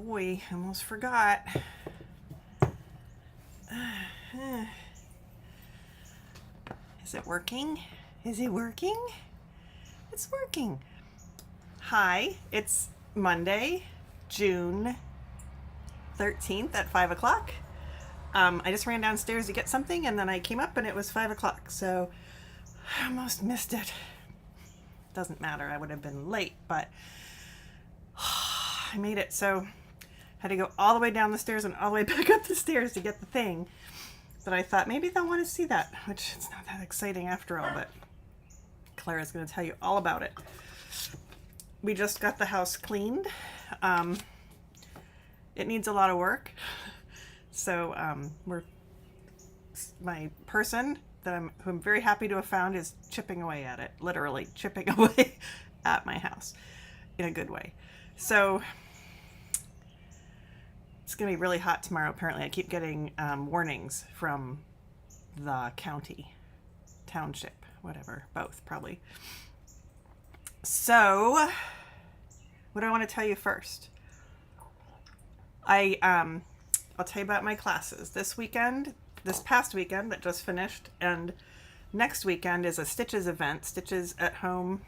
boy, almost forgot. Is it working? Is it working? It's working. Hi, it's Monday, June 13th at 5 o'clock. I just ran downstairs to get something and then I came up and it was 5 o'clock, so I almost missed it. Doesn't matter, I would have been late, but I made it. So I had to go all the way down the stairs and all the way back up the stairs to get the thing. But I thought maybe they'll want to see that, which it's not that exciting after all, but Clara's going to tell you all about it. We just got the house cleaned. It needs a lot of work. So my person who I'm very happy to have found is chipping away at it, literally chipping away at my house in a good way. So it's going to be really hot tomorrow, apparently. I keep getting warnings from the county, township, whatever, both probably. So what do I want to tell you first? I'll tell you about my classes. This past weekend that just finished, and next weekend is a Stitches event, Stitches at Home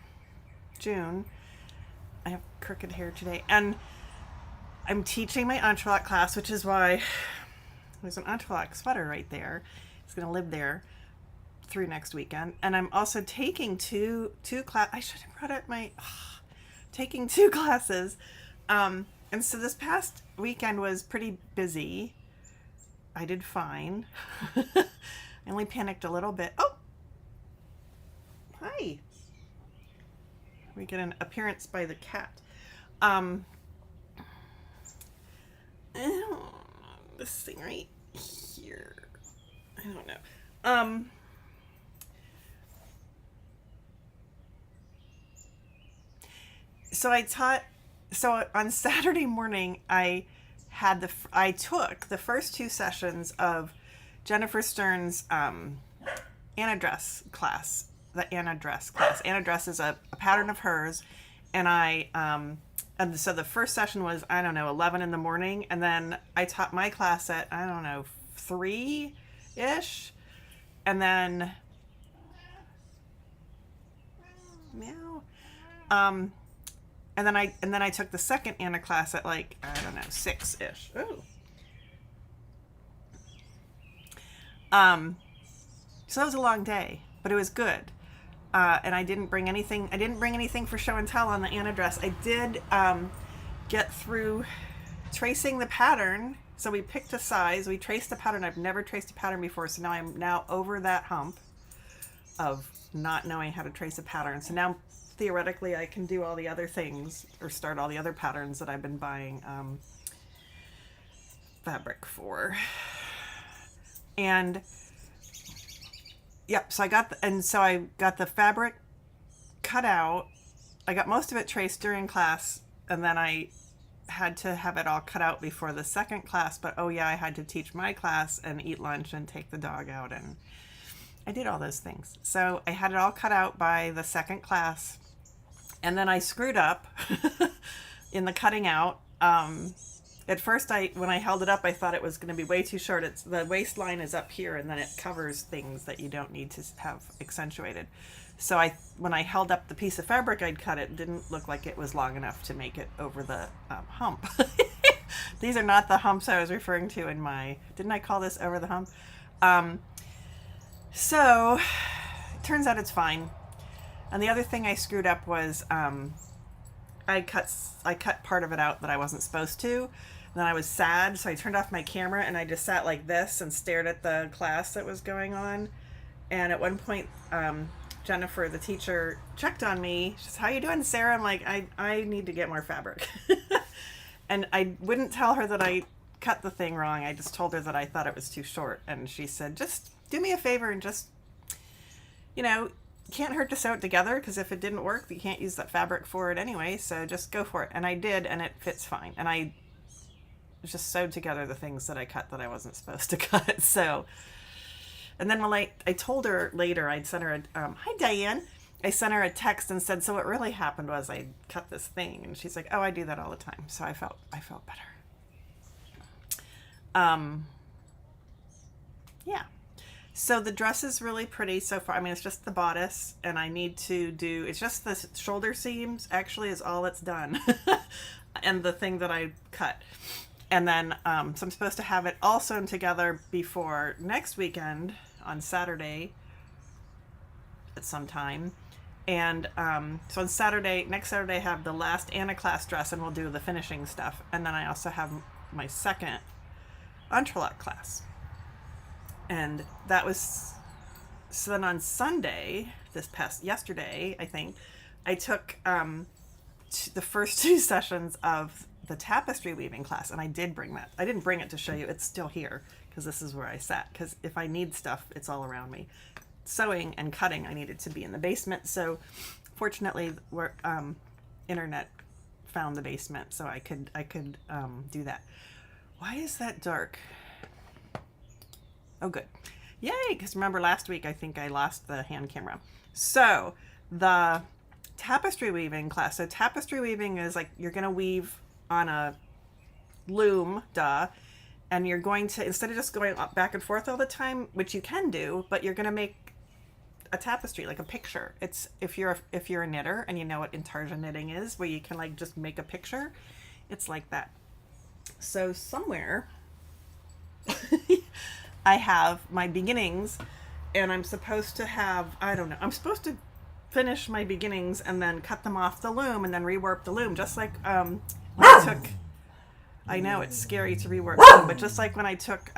June. I have crooked hair today, and I'm teaching my entrelac class, which is why there's an entrelac sweater right there. It's going to live there through next weekend. And I'm also taking two class. I should have brought up taking two classes. And so this past weekend was pretty busy. I did fine. I only panicked a little bit. Oh, hi. We get an appearance by the cat. This thing right here. I don't know. So on Saturday morning, I took the first two sessions of Jennifer Stern's Anna Dress class. The Anna Dress class. Anna Dress is a pattern of hers, and so the first session was, 11 in the morning, and then I taught my class at 3-ish, and then meow. And then I took the second Anna class at 6-ish. Ooh. So that was a long day, but it was good. And I didn't bring anything for show and tell on the Anna dress. I did get through tracing the pattern. So we picked a size, we traced the pattern. I've never traced a pattern before, so now I'm over that hump of not knowing how to trace a pattern. So now theoretically I can do all the other things or start all the other patterns that I've been buying fabric for. And yep, so I got the fabric cut out. I got most of it traced during class, and then I had to have it all cut out before the second class, but oh yeah, I had to teach my class and eat lunch and take the dog out, and I did all those things. So I had it all cut out by the second class, and then I screwed up in the cutting out. At first, when I held it up, I thought it was going to be way too short. The waistline is up here, and then it covers things that you don't need to have accentuated. So when I held up the piece of fabric I'd cut, it didn't look like it was long enough to make it over the hump. These are not the humps I was referring to in my... Didn't I call this over the hump? So it turns out it's fine. And the other thing I screwed up was I cut part of it out that I wasn't supposed to. And then I was sad, so I turned off my camera and I just sat like this and stared at the class that was going on. And at one point, Jennifer, the teacher, checked on me. She says, "How you doing, Sarah?" I'm like, I need to get more fabric. And I wouldn't tell her that I cut the thing wrong. I just told her that I thought it was too short. And she said, "Just do me a favor and just, can't hurt to sew it together, because if it didn't work, you can't use that fabric for it anyway, so just go for it." And I did, and it fits fine. And I just sewed together the things that I cut that I wasn't supposed to cut. So, and then when I told her later, I'd sent her hi Diane. I sent her a text and said, "So what really happened was I cut this thing." And she's like, "Oh, I do that all the time." So I felt better. Yeah. So the dress is really pretty so far. I mean, it's just the bodice, and I need to do, it's just the shoulder seams actually is all it's done. And the thing that I cut. And then, so I'm supposed to have it all sewn together before next weekend on Saturday at some time. And so on Saturday, next Saturday, I have the last Anna class dress, and we'll do the finishing stuff. And then I also have my second entrelac class. And that was, so then on Sunday, yesterday, I think, I took the first 2 sessions of the tapestry weaving class, and I did bring that. I didn't bring it to show you. It's still here, because this is where I sat, because if I need stuff, it's all around me. Sewing and cutting, I needed to be in the basement, so fortunately, internet found the basement, so I could do that. Why is that dark? Oh, good. Yay, because remember last week, I think I lost the hand camera. So, the tapestry weaving class. So, tapestry weaving is like you're going to weave on a loom, and you're going to, instead of just going back and forth all the time, which you can do, but you're going to make a tapestry, like a picture. It's, if you're a knitter and you know what intarsia knitting is, where you can like just make a picture, it's like that. So, somewhere... I have my beginnings, and I'm supposed to have, I don't know, I'm supposed to finish my beginnings and then cut them off the loom and then rewarp the loom, just like when I took, I know it's scary to rewarp the loom, but just like when I took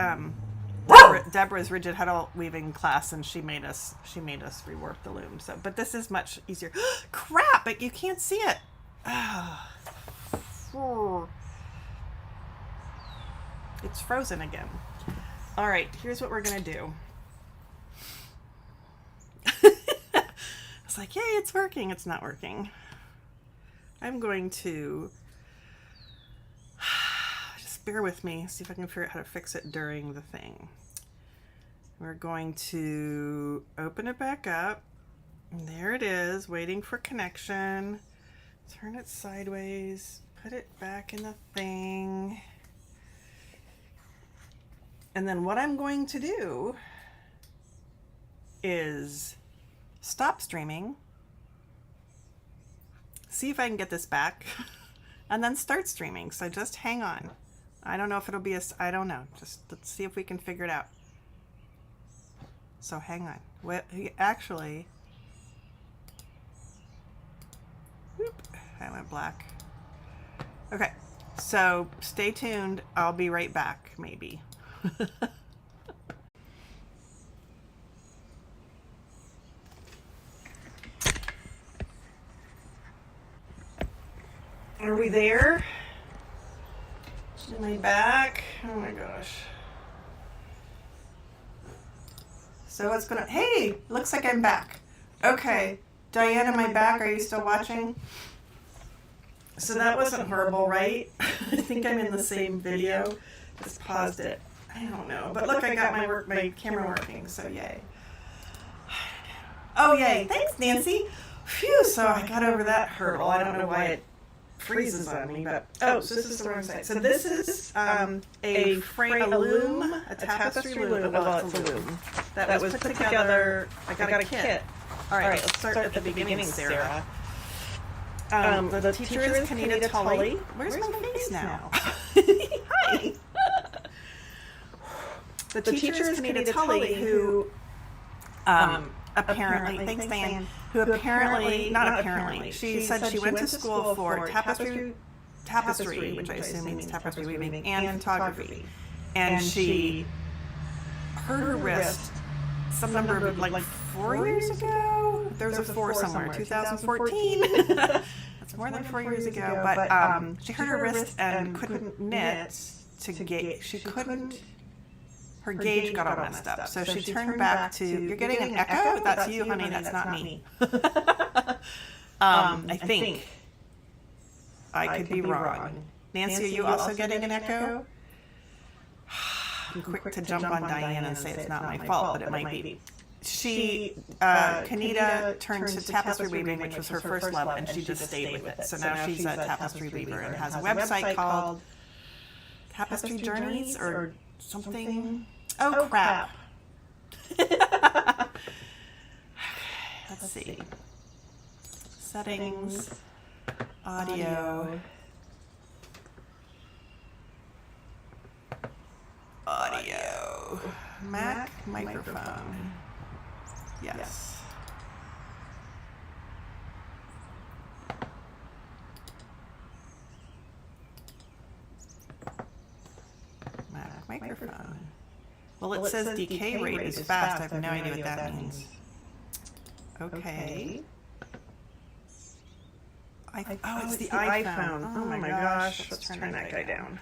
Deborah's rigid heddle weaving class, and she made us rewarp the loom. So, but this is much easier. Crap, but you can't see it. It's frozen again. All right, here's what we're going to do. It's like, yay, it's working. It's not working. I'm going to, just bear with me, see if I can figure out how to fix it during the thing. We're going to open it back up. And there it is, waiting for connection. Turn it sideways, put it back in the thing. And then what I'm going to do is stop streaming, see if I can get this back, and then start streaming. So just hang on. I don't know if it'll be I don't know. Just let's see if we can figure it out. So hang on. Well, actually, whoop, I went black. Okay, so stay tuned. I'll be right back, maybe. Are we there? Am I back? Oh my gosh. So it's gonna, hey, looks like I'm back. Okay, Diane, am I back? Are you still watching? So that wasn't horrible, right? I think I'm in the same video. Just paused it. I don't know, but look, I got my camera working, so yay. Oh, yay.̀ Nancy. Phew, so I got over that hurdle. I don't know why it freezes on me, but, oh, so this is the wrong side. So this is a loom, a tapestry loom. Well, it's a loom. That was put together. I got a kit. All right, let's start at the beginning, Sarah. The teacher is Kanita Tully. Where's my face now? Hi. The teacher is Kanita Tully, who apparently, thanks Diane, who apparently, not apparently, she said she went to school for tapestry, which I assume means tapestry weaving, and photography. And she hurt her wrist some number of, like 4 years ago? There's a 4 somewhere, 2014. That's more than 4 years ago, but she hurt her wrist and couldn't knit to get, she couldn't, her gauge got all messed up. So she turned back to, you're getting an echo? That's you, honey, that's not me. I think. I could be wrong. Nancy, are you also getting an echo? I'm quick to jump on Diane and say it's not my fault, but it might be. Kanita turned to tapestry weaving, which was her first love, and she just stayed with it. So now she's a tapestry weaver and has a website called Tapestry Journeys or something. Oh, crap. Let's see. Settings, audio. Mac microphone. Yes. Mac microphone. Well, it says decay rate is fast. I have no idea what that means. Okay. Oh, it's the iPhone. Oh my gosh. Let's turn that guy down.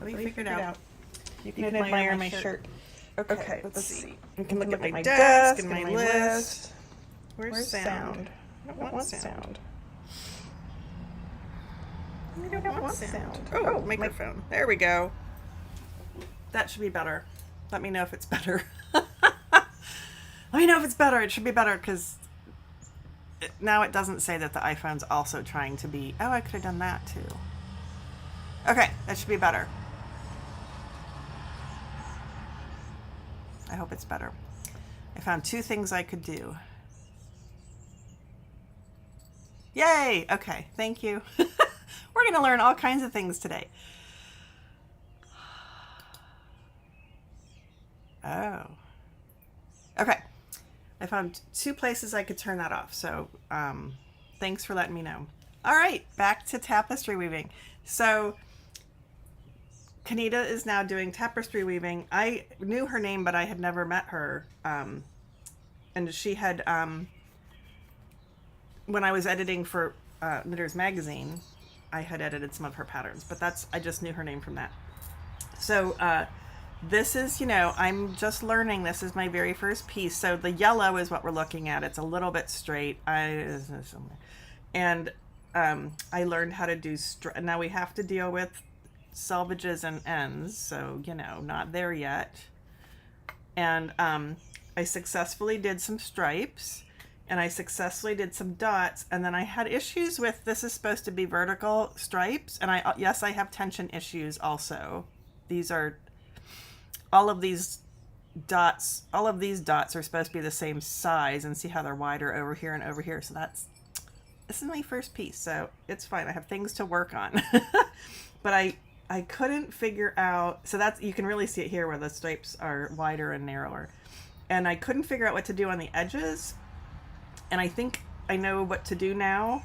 Let me figure it out. You can admire my shirt. Okay, let's see. You can look at my desk and my list. Where's sound? I don't want sound. I don't want sound. Oh, microphone. There we go. That should be better. Let me know if it's better. Let me know if it's better. It should be better because now it doesn't say that the iPhone's also trying to be... Oh, I could have done that too. Okay, that should be better. I hope it's better. I found 2 things I could do. Yay! Okay, thank you. We're going to learn all kinds of things today. Oh. Okay. I found 2 places I could turn that off. So thanks for letting me know. All right, back to tapestry weaving. So Kanita is now doing tapestry weaving. I knew her name, but I had never met her. And she had, when I was editing for Knitters Magazine, I had edited some of her patterns, but I just knew her name from that. So this is, I'm just learning. This is my very first piece. So the yellow is what we're looking at. It's a little bit straight. And I learned how to do, now we have to deal with selvages and ends. So, not there yet. And I successfully did some stripes and I successfully did some dots. And then I had issues with, this is supposed to be vertical stripes. And yes, I have tension issues also. All of these dots are supposed to be the same size, and see how they're wider over here and over here. So this is my first piece, so it's fine. I have things to work on. But I couldn't figure out, so you can really see it here where the stripes are wider and narrower. And I couldn't figure out what to do on the edges. And I think I know what to do now.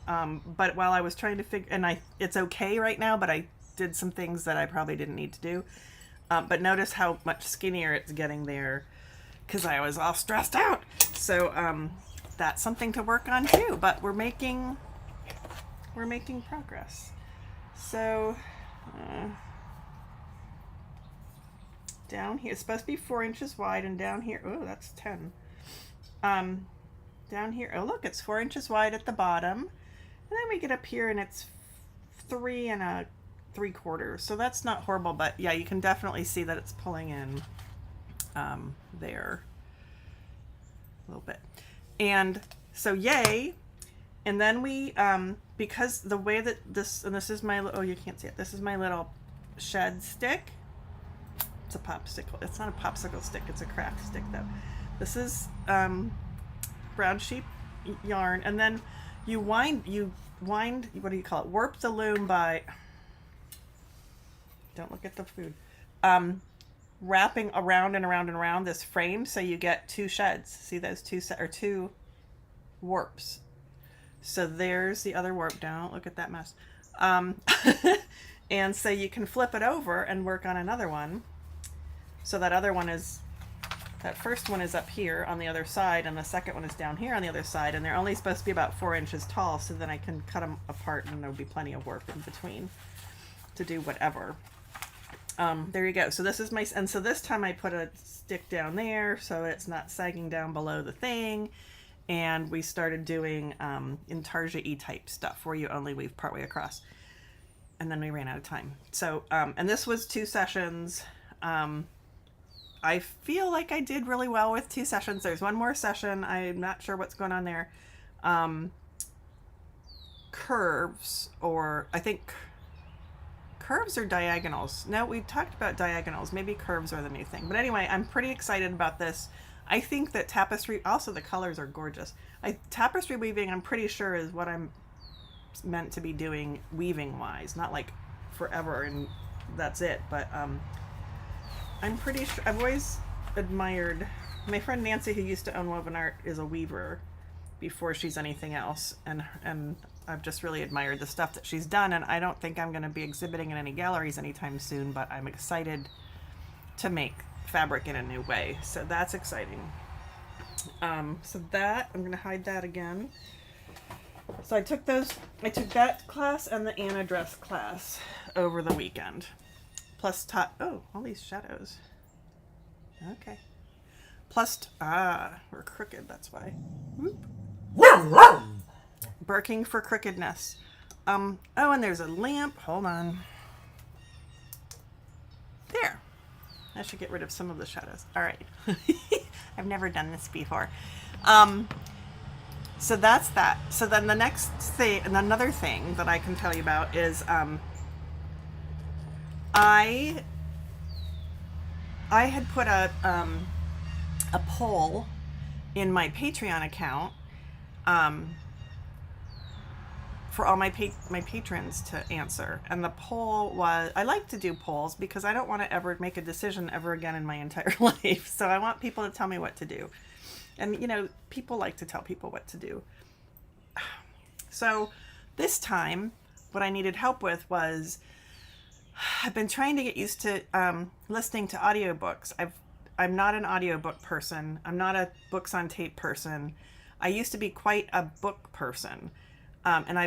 But while I was trying to figure, it's okay right now, but I did some things that I probably didn't need to do. But notice how much skinnier it's getting there because I was all stressed out. So that's something to work on too, but we're making progress. So down here, it's supposed to be 4 inches wide, and down here, oh, that's 10. Down here, oh look, it's 4 inches wide at the bottom. And then we get up here and it's 3 3/4. So that's not horrible, but yeah, you can definitely see that it's pulling in there a little bit. And so yay. And then we, because the way that this is my, oh, you can't see it. This is my little shed stick. It's a popsicle. It's not a popsicle stick. It's a craft stick though. This is brown sheep yarn. And then you wind, what do you call it? Warp the loom by, don't look at the food, wrapping around and around and around this frame. So you get 2 sheds. See those 2 warps. So there's the other warp. Don't look at that mess. And so you can flip it over and work on another one. So that first one is up here on the other side, and the second one is down here on the other side, and they're only supposed to be about 4 inches tall, so then I can cut them apart and there'll be plenty of warp in between to do whatever. There you go. So this is so this time I put a stick down there so it's not sagging down below the thing. And we started doing intarsia-y type stuff where you only weave partway across. And then we ran out of time. So, and this was 2 sessions. I feel like I did really well with 2 sessions. There's one more session. I'm not sure what's going on there. curves, or I think curves or diagonals. No, we talked about diagonals. Maybe curves are the new thing. But anyway, I'm pretty excited about this. I think that tapestry, also the colors are gorgeous. Tapestry weaving, I'm pretty sure, is what I'm meant to be doing weaving wise, not like forever and that's it. But I'm pretty sure, I've always admired, my friend Nancy, who used to own Woven Art, is a weaver before she's anything else, and I've just really admired the stuff that she's done, and I don't think I'm going to be exhibiting in any galleries anytime soon, but I'm excited to make fabric in a new way, so that's exciting. So that, I'm going to hide that again. So I took that class and the Anna dress class over the weekend, plus taught, oh, all these shadows. Okay. Plus, we're crooked, that's why. Whoop. Barking for crookedness. Oh, and there's a lamp. Hold on. There. I should get rid of some of the shadows. All right. I've never done this before. So that's that. So then the next thing, and another thing that I can tell you about is I had put a poll in my Patreon account for all my patrons to answer, and the poll was, I like to do polls because I don't want to ever make a decision ever again in my entire life, so I want people to tell me what to do, and you know, people like to tell people what to do. So this time what I needed help with was, I've been trying to get used to listening to audiobooks. I'm not an audiobook person. I'm not a books on tape person. I used to be quite a book person. And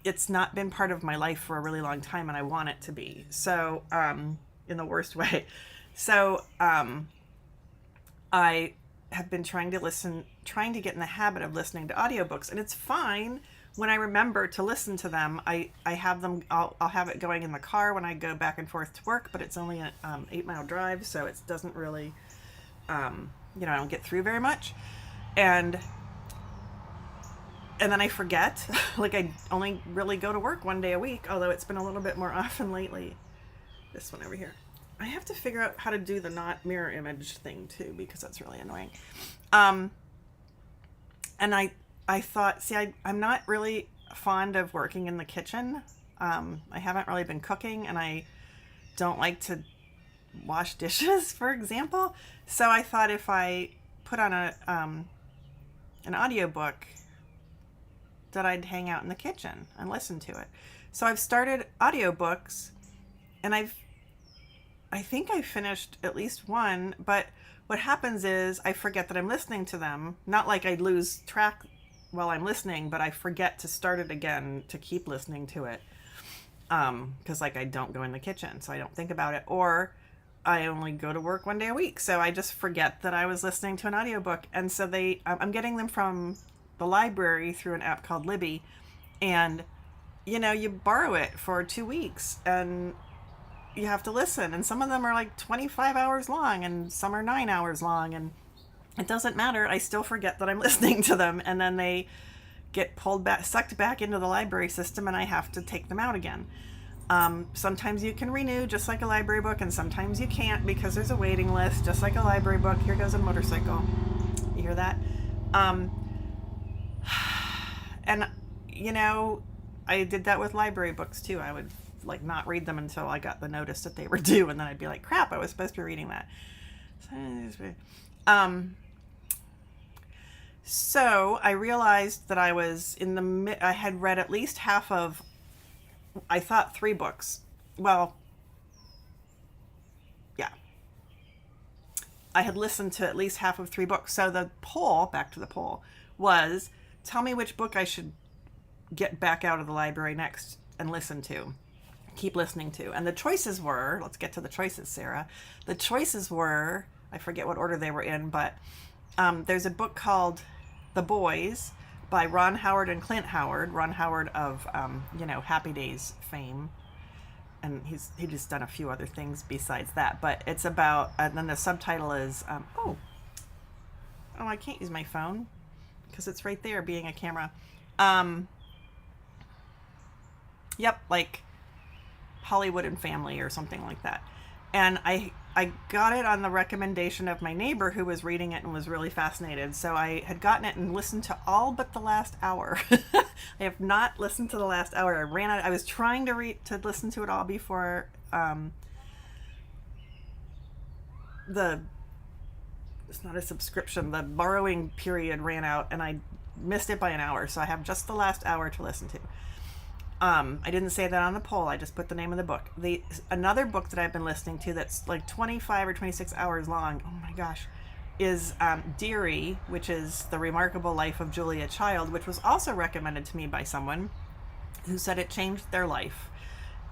it's not been part of my life for a really long time, and I want it to be. So, in the worst way. So, I have been trying to get in the habit of listening to audiobooks, and it's fine when I remember to listen to them. I have them, I'll have it going in the car when I go back and forth to work, but it's only an 8-mile drive, so it doesn't really, I don't get through very much. And then I forget, like I only really go to work one day a week, although it's been a little bit more often lately. This one over here. I have to figure out how to do the not mirror image thing too, because that's really annoying. And I thought, I'm not really fond of working in the kitchen. I haven't really been cooking, and I don't like to wash dishes, for example. So I thought if I put on an audiobook, that I'd hang out in the kitchen and listen to it. So I've started audiobooks, and I think I finished at least one, but what happens is I forget that I'm listening to them. Not like I lose track while I'm listening, but I forget to start it again to keep listening to it. Because like I don't go in the kitchen, so I don't think about it. Or I only go to work one day a week, so I just forget that I was listening to an audiobook. And so I'm getting them from the library through an app called Libby, and you borrow it for 2 weeks and you have to listen, and some of them are like 25 hours long and some are 9 hours long, and it doesn't matter. I still forget that I'm listening to them, and then they get sucked back into the library system, and I have to take them out again. Sometimes you can renew just like a library book, and sometimes you can't because there's a waiting list just like a library book. Here goes a motorcycle. You hear that? And I did that with library books too. I would like not read them until I got the notice that they were due, and then I'd be like, crap, I was supposed to be reading that. So I realized that I was I had read at least half of, I thought 3 books. Well, yeah. I had listened to at least half of 3 books. So the poll, back to the poll, was, tell me which book I should get back out of the library next and keep listening to. And the choices were, let's get to the choices, Sarah. The choices were, I forget what order they were in, but there's a book called The Boys by Ron Howard and Clint Howard. Ron Howard of, Happy Days fame. And he's just done a few other things besides that. But it's about, and then the subtitle is, I can't use my phone because it's right there being a camera. Yep, like Hollywood and Family or something like that. And I got it on the recommendation of my neighbor who was reading it and was really fascinated. So I had gotten it and listened to all but the last hour. I have not listened to the last hour. I ran out. I was trying to listen to it all before it's not a subscription, the borrowing period ran out, and I missed it by an hour. So I have just the last hour to listen to. I didn't say that on the poll. I just put the name of the book. Another book that I've been listening to that's like 25 or 26 hours long, oh my gosh, is Dearie, which is The Remarkable Life of Julia Child, which was also recommended to me by someone who said it changed their life.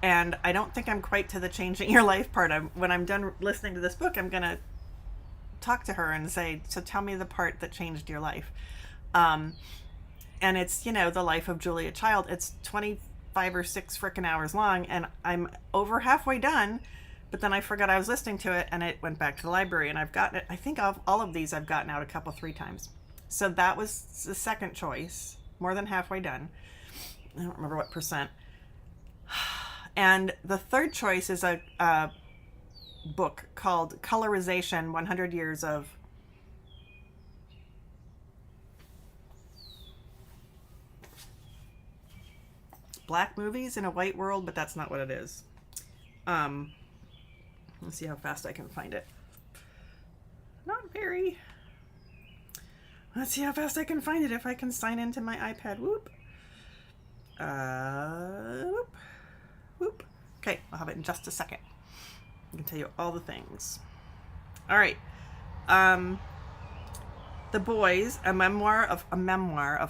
And I don't think I'm quite to the changing your life part. When I'm done listening to this book, I'm going to talk to her and say, so tell me the part that changed your life. And it's, the life of Julia Child. It's 25 or 6 frickin' hours long, and I'm over halfway done, but then I forgot I was listening to it, and it went back to the library, and I've gotten it. I think of all of these I've gotten out 3 times. So that was the second choice, more than halfway done. I don't remember what percent. And the third choice is a book called Colorization, 100 Years of Black Movies in a White World, but that's not what it is. Let's see how fast I can find it. Not very. Let's see how fast I can find it if I can sign into my iPad. Whoop. Whoop. Whoop. Okay, I'll have it in just a second. I can tell you all the things. All right. The Boys, a memoir of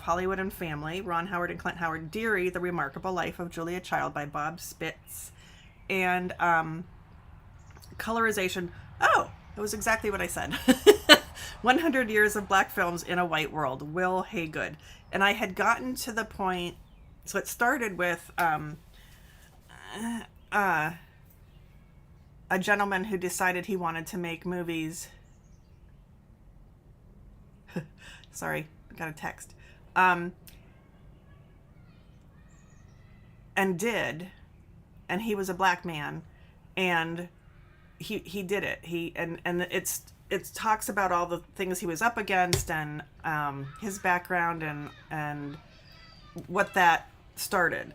Hollywood and Family, Ron Howard and Clint Howard. Dearie, The Remarkable Life of Julia Child by Bob Spitz. And Colorization. Oh, it was exactly what I said. 100 Years of Black Films in a White World, Will Haygood. And I had gotten to the point, so it started with a gentleman who decided he wanted to make movies. Sorry, got a text. And he was a black man, and he did it. It talks about all the things he was up against, and his background, and what that started.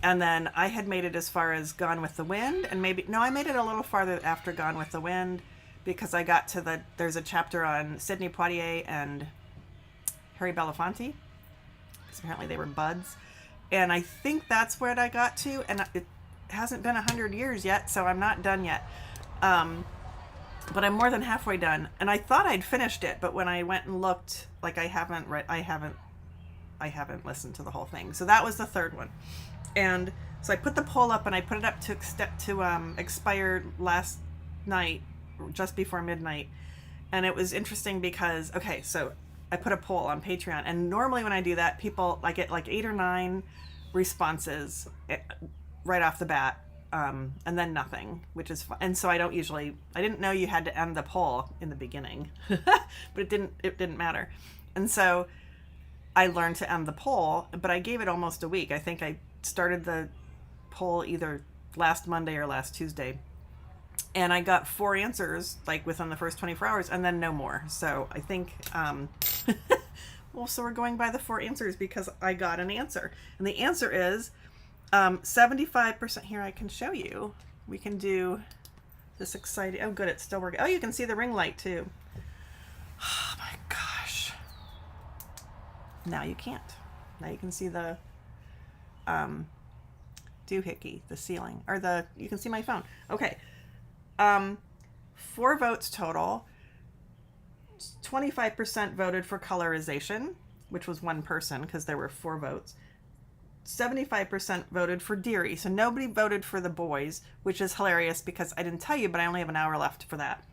And then I had made it as far as Gone with the Wind, and I made it a little farther after Gone with the Wind, because I got to there's a chapter on Sidney Poitier and Harry Belafonte, because apparently they were buds. And I think that's where I got to, and it hasn't been 100 years yet, so I'm not done yet. But I'm more than halfway done, and I thought I'd finished it, but when I went and looked, like I haven't listened to the whole thing. So that was the third one. And so I put the poll up, and I put it up to expire last night, just before midnight. And it was interesting because, okay, so I put a poll on Patreon, and normally when I do that, I get like 8 or 9 responses right off the bat, and then nothing, which is fun. And so I didn't know you had to end the poll in the beginning, but it didn't matter. And so I learned to end the poll, but I gave it almost a week. I think I started the poll either last Monday or last Tuesday, and I got 4 answers like within the first 24 hours, and then no more. So I think well, so we're going by the 4 answers because I got an answer, and the answer is 75%. Here, I can show you. We can do this exciting. Oh good, it's still working. Oh, you can see the ring light too. Oh my gosh. Now you can't. Now you can see the doohickey, the ceiling, or you can see my phone. Okay. 4 votes total. 25% voted for colorization, which was 1 person because there were 4 votes. 75% voted for Dearie. So nobody voted for The Boys, which is hilarious because I didn't tell you, but I only have an hour left for that.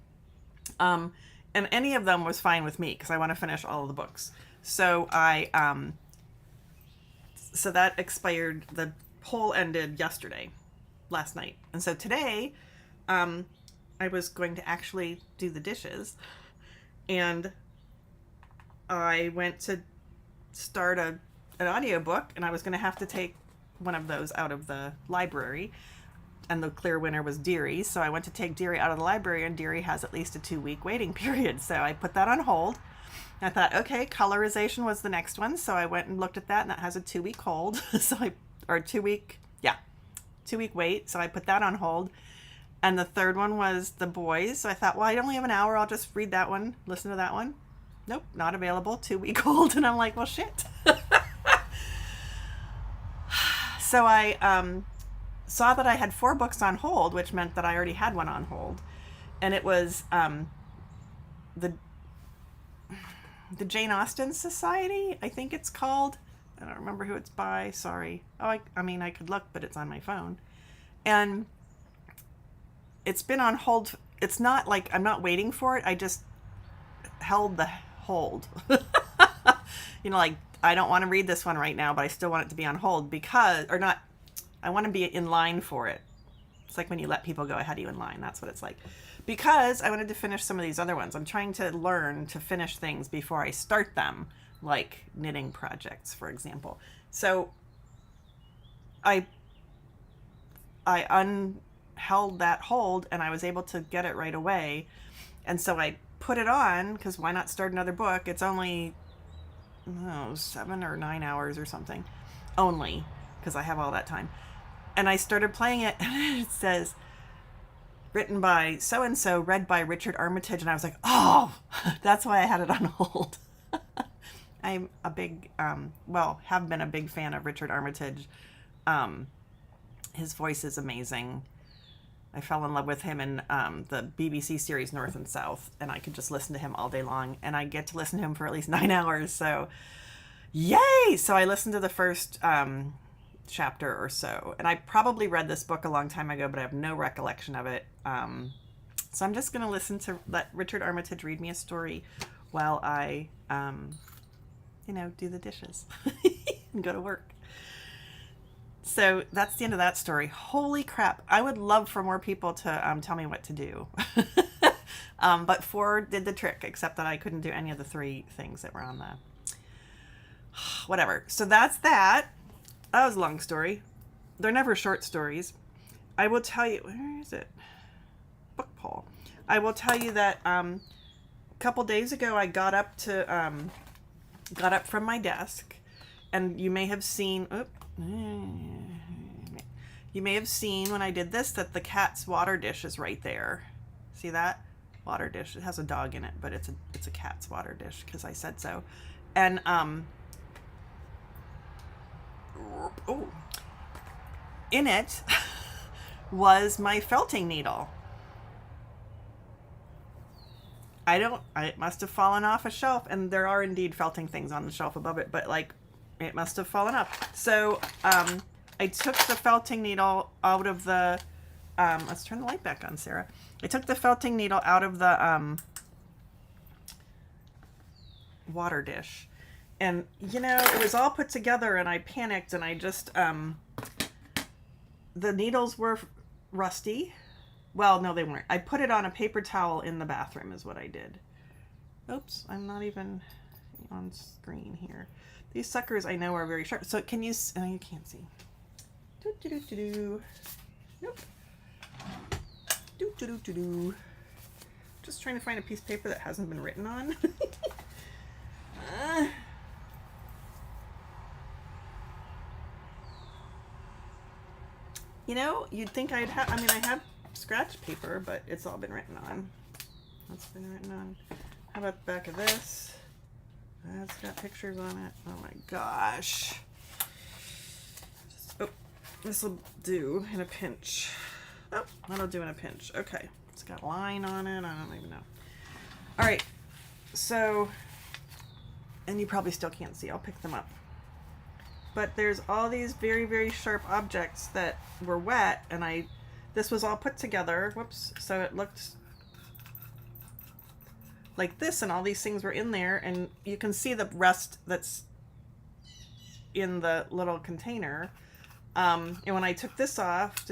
And any of them was fine with me because I want to finish all of the books. So so that expired. The poll ended last night. And so today, I was going to actually do the dishes, and I went to start an audiobook, and I was going to have to take one of those out of the library, and the clear winner was Deary. So I went to take Deary out of the library, and Deary has at least a 2-week waiting period. So I put that on hold. I thought, okay, colorization was the next one. So I went and looked at that, and that has a 2-week hold. Or 2-week wait. So I put that on hold. And the third one was the boys. So I thought, well, I only have an hour. I'll just read that one, listen to that one. Nope, not available, 2-week hold. And I'm like, well, shit. So I saw that I had 4 books on hold, which meant that I already had one on hold. And it was the Jane Austen Society, I think it's called. I don't remember who it's by. Sorry. Oh, I mean, I could look, but it's on my phone. And it's been on hold. It's not like I'm not waiting for it. I just held the hold. Like, I don't want to read this one right now, but I still want it to be on hold because, or not, I want to be in line for it. It's like when you let people go ahead of you in line. That's what it's like. Because I wanted to finish some of these other ones. I'm trying to learn to finish things before I start them, like knitting projects, for example. So I unheld that hold, and I was able to get it right away. And so I put it on, because why not start another book? It's only 7 or 9 hours or something. Only, because I have all that time. And I started playing it, and it says, written by so-and-so, read by Richard Armitage. And I was like, oh, that's why I had it on hold. I'm a big, have been a big fan of Richard Armitage. His voice is amazing. I fell in love with him in the BBC series North and South, and I could just listen to him all day long, and I get to listen to him for at least 9 hours, so yay! So I listened to the first chapter or so, and I probably read this book a long time ago, but I have no recollection of it. So I'm just going to let Richard Armitage read me a story while I, do the dishes and go to work. So that's the end of that story. Holy crap. I would love for more people to tell me what to do. But 4 did the trick, except that I couldn't do any of the 3 things that were on the... Whatever. So that's that. That was a long story. They're never short stories. I will tell you... Where is it? Book poll. I will tell you that a couple days ago I got up from my desk, and you may have seen... You may have seen when I did this that the cat's water dish is right there. See that? Water dish. It has a dog in it, but it's a cat's water dish because I said so. And in it was my felting needle. It must have fallen off a shelf, and there are indeed felting things on the shelf above it, but it must have fallen off. So I took the felting needle out of the, let's turn the light back on, Sarah. I took the felting needle out of the water dish. And, it was all put together, and I panicked, and I just, the needles were rusty. Well, no, they weren't. I put it on a paper towel in the bathroom is what I did. Oops, I'm not even on screen here. These suckers I know are very sharp. So can you... Oh, you can't see. Nope. Just trying to find a piece of paper that hasn't been written on. You'd think I'd have... I have scratch paper, but it's all been written on. What's been written on? How about the back of this? That's got pictures on it. Oh my gosh. This will do in a pinch. Oh, that'll do in a pinch. Okay. It's got line on it. I don't even know. All right. So, and you probably still can't see. I'll pick them up. But there's all these very, very sharp objects that were wet, and this was all put together. Whoops. So it looked like this, and all these things were in there, and you can see the rest that's in the little container. And when I took this off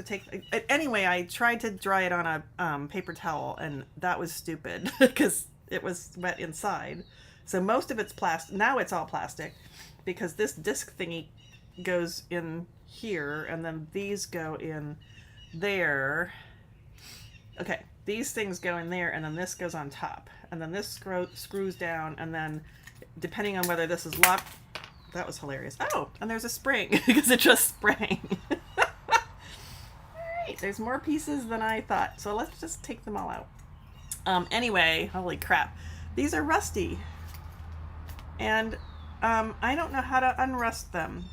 anyway, I tried to dry it on a paper towel, and that was stupid because it was wet inside. So most of it's plastic. Now it's all plastic because this disc thingy goes in here and then these go in there. Okay, these things go in there and then this goes on top. And then this screws down and then depending on whether this is locked. That was hilarious. Oh, and there's a spring because it just sprang. Alright, there's more pieces than I thought. So let's just take them all out. Anyway, holy crap. These are rusty. And I don't know how to unrust them.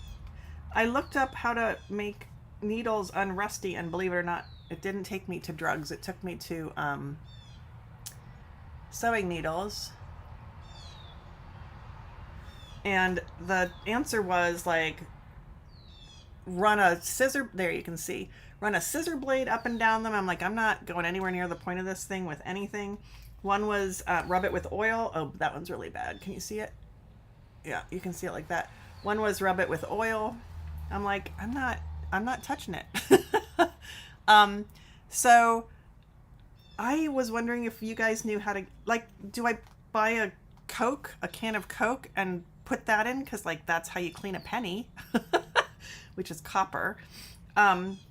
I looked up how to make needles unrusty and believe it or not, it didn't take me to drugs. It took me to sewing needles. And the answer was like, run a scissor, there you can see, run a scissor blade up and down them. I'm like, I'm not going anywhere near the point of this thing with anything. One was rub it with oil. Oh, that one's really bad. Can you see it? Yeah, you can see it like that. One was rub it with oil. I'm like, I'm not touching it. So I was wondering if you guys knew how to, like, do I buy a can of Coke and put that in? Cause like, that's how you clean a penny, which is copper.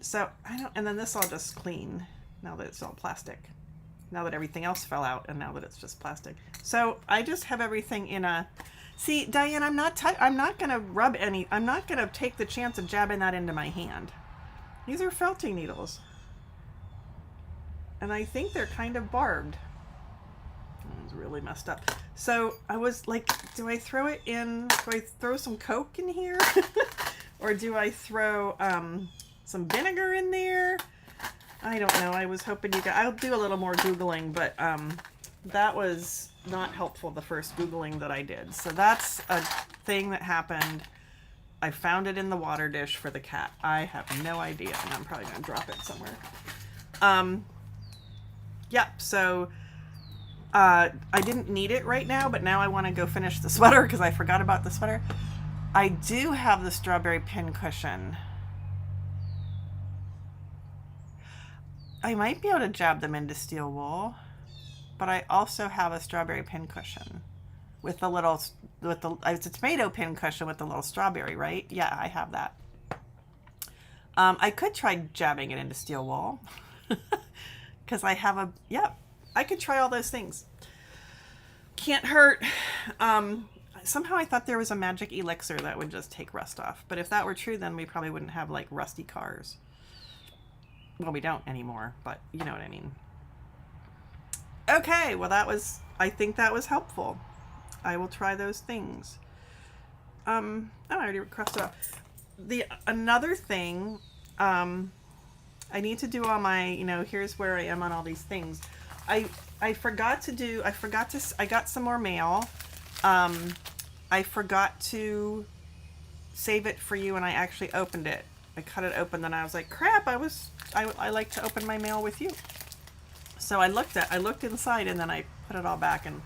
So I don't, and then this I'll just clean now that it's all plastic, now that everything else fell out and now that it's just plastic. So I just have everything in a, see, Diane, I'm not going to rub any, I'm not going to take the chance of jabbing that into my hand. These are felting needles. And I think they're kind of barbed. It's really messed up. So I was like, do I throw it in, do I throw some Coke in here? Or do I throw some vinegar in there? I don't know. I was hoping you guys, I'll do a little more Googling, but that was not helpful the first Googling that I did. So that's a thing that happened. I found it in the water dish for the cat. I have no idea, and I'm probably going to drop it somewhere. Yeah, so I didn't need it right now, but now I want to go finish the sweater because I forgot about the sweater. I do have the strawberry pin cushion. I might be able to jab them into steel wool, but I also have a strawberry pin cushion with the little, it's a tomato pin cushion with the little strawberry, right? Yeah, I have that. I could try jabbing it into steel wool because I have a, yep, I could try all those things. Can't hurt. Somehow I thought there was a magic elixir that would just take rust off, but if that were true, then we probably wouldn't have like rusty cars. Well, we don't anymore, but you know what I mean. Okay, well that was, I think that was helpful. I will try those things. Oh, I already crossed it off. Another thing, I need to do all my, you know, here's where I am on all these things. I got some more mail. I forgot to save it for you and I actually opened it. I cut it open and I was like, crap, I like to open my mail with you. So I looked inside and then I put it all back and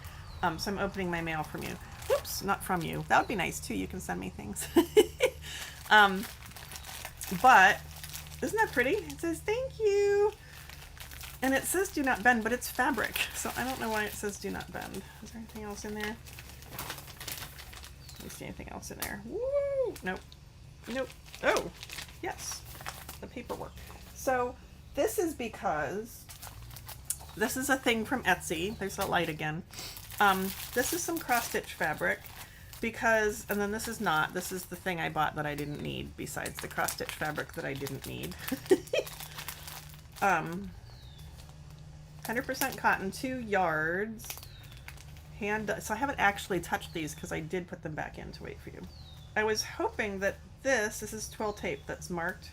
so I'm opening my mail from you. Whoops, not from you. That would be nice too. You can send me things. But isn't that pretty? It says thank you. And it says do not bend, but it's fabric. So I don't know why it says do not bend. Is there anything else in there? Let me see anything else in there. Woo! Nope. Nope. Oh, yes. The paperwork. So this is because this is a thing from Etsy. There's the light again. This is some cross stitch fabric because, and then this is not, this is the thing I bought that I didn't need besides the cross stitch fabric that I didn't need. 100% cotton, 2 yards. So I haven't actually touched these because I did put them back in to wait for you. I was hoping that this is twill tape that's marked.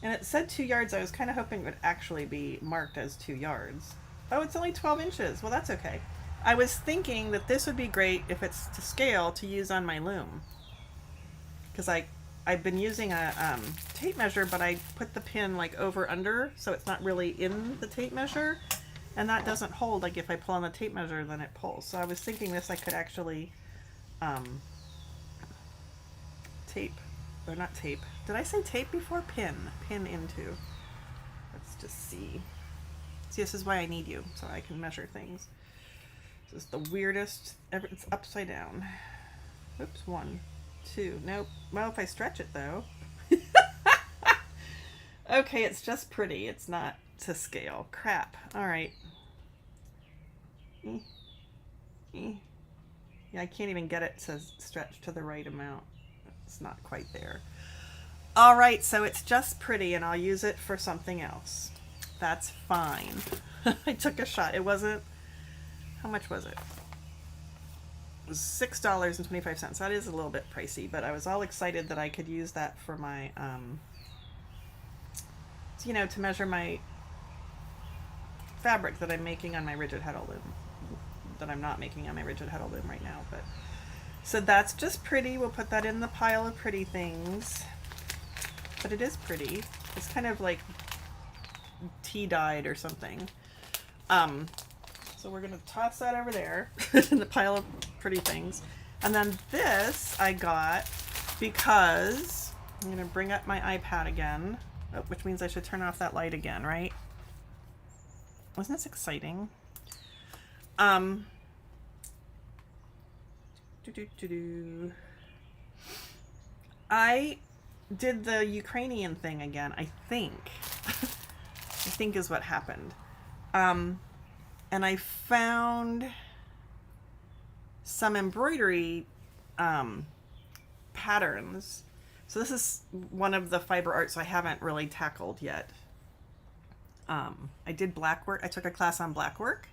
And it said 2 yards. I was kind of hoping it would actually be marked as 2 yards. Oh, it's only 12 inches. Well, that's okay. I was thinking that this would be great if it's to scale to use on my loom. Because I've been using a tape measure, but I put the pin like over under, so it's not really in the tape measure. And that doesn't hold. Like if I pull on the tape measure, then it pulls. So I was thinking this I could actually tape, or not tape. Did I say tape before? Pin into. Let's just see. See, this is why I need you, so I can measure things. This is the weirdest ever. It's upside down. Oops, 1, 2, nope. Well, if I stretch it though. Okay, it's just pretty. It's not to scale. Crap. All right. Yeah, I can't even get it to stretch to the right amount. It's not quite there. All right, so it's just pretty, and I'll use it for something else. That's fine. I took a shot. It wasn't, how much was it? It was $6.25. That is a little bit pricey, but I was all excited that I could use that for my, you know, to measure my fabric that I'm making on my rigid heddle loom, that I'm not making on my rigid heddle loom right now. But so that's just pretty. We'll put that in the pile of pretty things. But it is pretty. It's kind of like tea dyed or something. So we're gonna toss that over there in the pile of pretty things. And then this I got because I'm gonna bring up my iPad again. Oh, which means I should turn off that light again, right? Wasn't this exciting? I did the Ukrainian thing again, I think. I think is what happened. And I found some embroidery patterns. So this is one of the fiber arts I haven't really tackled yet. I did black work. I took a class on black work.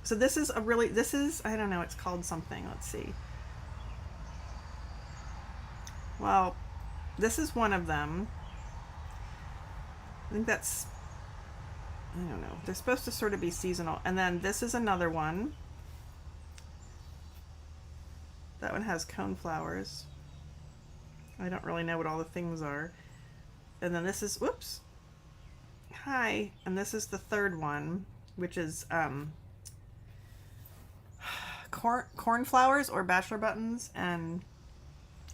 So this is a really, this is, I don't know, it's called something. Let's see. Well, this is one of them. I think that's, I don't know. They're supposed to sort of be seasonal. And then this is another one. That one has cone flowers. I don't really know what all the things are. And then this is, whoops. Hi. And this is the third one, which is cornflowers or bachelor buttons and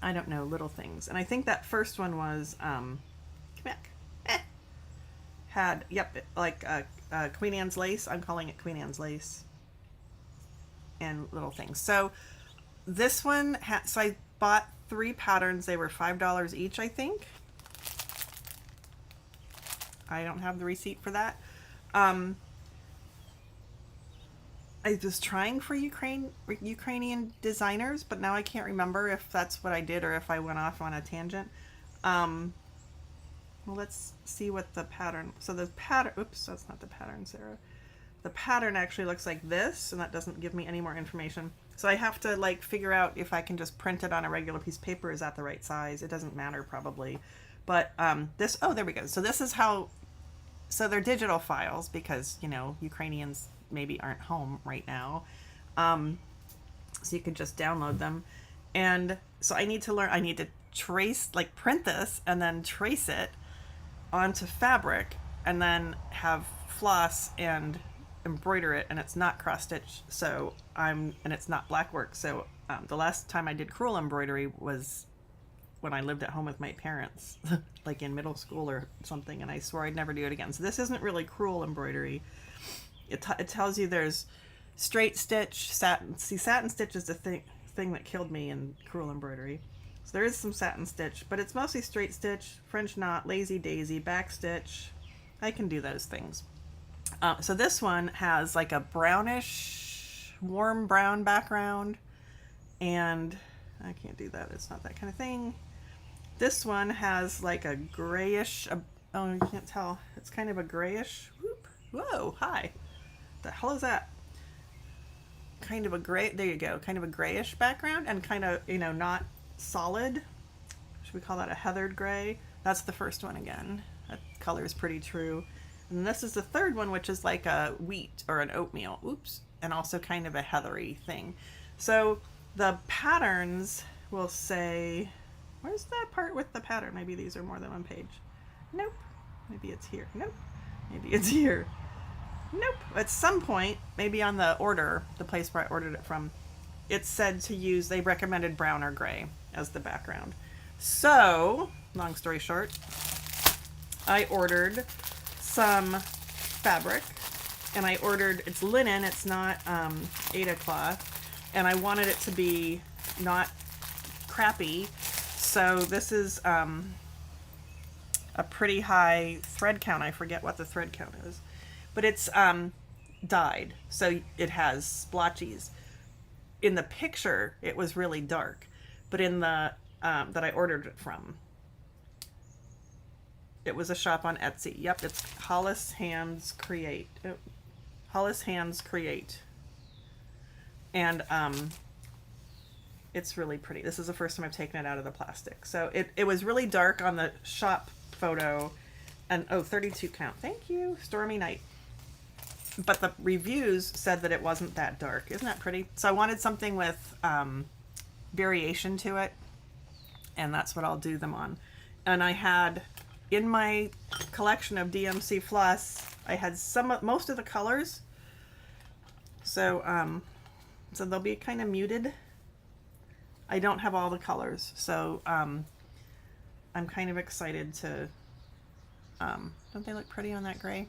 I don't know, little things. And I think that first one was, come back. Had, yep, like Queen Anne's lace. I'm calling it Queen Anne's lace. And little things. So this one, so I bought 3 patterns. They were $5 each, I think. I don't have the receipt for that. I was trying for Ukrainian designers, but now I can't remember if that's what I did or if I went off on a tangent. Well, let's see what the pattern, so the pattern, oops, that's not the pattern, Sarah. The pattern actually looks like this, and that doesn't give me any more information. So I have to like figure out if I can just print it on a regular piece of paper. Is that the right size? It doesn't matter probably. But this, oh, there we go. So this is how, so they're digital files because, you know, Ukrainians maybe aren't home right now. So you could just download them. And so I need to learn, I need to trace, like print this and then trace it onto fabric and then have floss and embroider it, and it's not cross stitch, so and it's not black work. So the last time I did crewel embroidery was when I lived at home with my parents, like in middle school or something, and I swore I'd never do it again. So this isn't really crewel embroidery. It tells you there's straight stitch, satin. See, satin stitch is the thing that killed me in crewel embroidery. So there is some satin stitch, but it's mostly straight stitch, French knot, lazy daisy, back stitch. I can do those things. So this one has like a brownish, warm brown background, and I can't do that. It's not that kind of thing. This one has like a grayish, oh, you can't tell. It's kind of a grayish, whoop, whoa, hi. The hell is that? Kind of a gray, there you go, kind of a grayish background and kind of, you know, not solid. Should we call that a heathered gray? That's the first one again. That color is pretty true. And this is the third one, which is like a wheat or an oatmeal. Oops. And also kind of a heathery thing. So the patterns will say, where's that part with the pattern? Maybe these are more than one page. Nope. Maybe it's here. Nope. Maybe it's here. Nope. At some point, maybe on the order, the place where I ordered it from, it said to use, they recommended brown or gray as the background. So, long story short, I ordered some fabric and I ordered, it's linen, it's not Aida cloth, and I wanted it to be not crappy. So this is a pretty high thread count. I forget what the thread count is, but it's dyed, so it has splotches. In the picture, it was really dark, but in the that I ordered it from, it was a shop on Etsy. Yep, it's Hollis Hands Create. Oh, Hollis Hands Create. And it's really pretty. This is the first time I've taken it out of the plastic. So it was really dark on the shop photo. And, oh, 32 count. Thank you. Stormy night. But the reviews said that it wasn't that dark. Isn't that pretty? So I wanted something with variation to it. And that's what I'll do them on. And I had, in my collection of DMC floss, I had most of the colors. So, so they'll be kind of muted. I don't have all the colors, so I'm kind of excited to, don't they look pretty on that gray?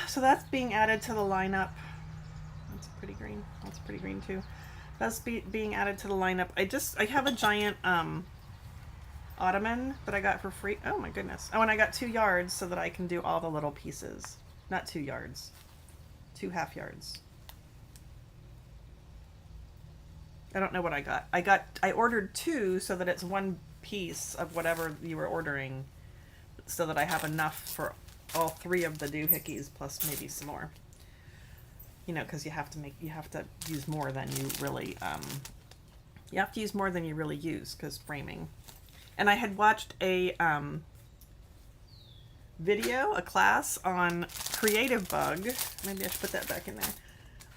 So that's being added to the lineup. That's pretty green. That's pretty green too. That's being added to the lineup. I have a giant ottoman that I got for free. Oh my goodness. Oh, and I got 2 yards so that I can do all the little pieces. Not 2 yards. 2 half yards. I don't know what I got. I ordered 2 so that it's 1 piece of whatever you were ordering, so that I have enough for all 3 of the doohickeys plus maybe some more. You know, because you have to use more than you really use, because framing. And I had watched a video, a class on Creative Bug. Maybe I should put that back in there.